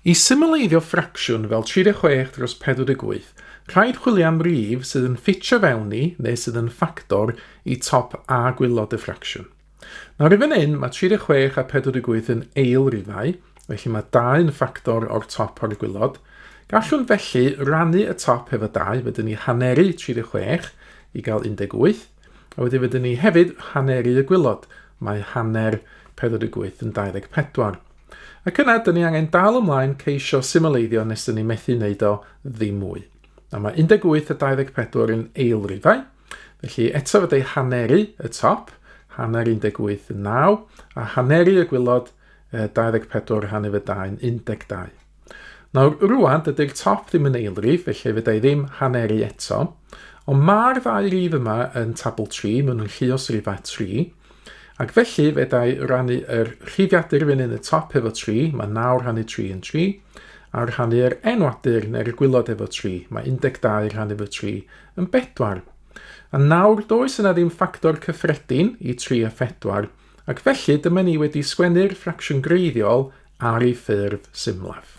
I symleiddio ffracsiwn fel 36 dros 48, rhaid chwilio am rif sydd yn ffitio fewn i neu sydd yn ffactor i top a gwylod y ffracsiwn. Nawr i fan hyn, mae 36 a 48 yn eilrifau, felly mae 2 yn ffactor o'r top o'r gwylod. Gallwn felly rannu y top efo 2, fydden ni haneri 36 i gael 18, a wedyn fydden ni hefyd haneri y gwylod. Mae hanner 48 yn 24. Ac yna, dyn ni angen dal ymlaen ceisio symleiddio nes dyn ni methu wneud o ddim mwy. A mae 18 a 24 yn eilrifau, felly eto fydde haneri y top, hanner 18 yn 9, a haneri y gwylod 24 hanner fy 2 yn 12. Nawr, rwan, dydy'r top ddim yn eilrif, felly fydde ddim haneri eto, ond mae'r 2 rif yma yn tabl 3, maen nhw'n lluos rifau 3, ac felly fedai rannu yr rhifiadur fan hyn y top efo 3, mae 9 rhannu 3 yn 3, a rhannu'r enwadur neu'r gwylod efo 3, mae 12 rhannu efo 3 yn 4. A nawr does yna ddim ffactor cyffredin i 3 a 4, ac felly dyma ni wedi sgwennu'r ffracsiwn greiddiol ar ei ffurf symlaf.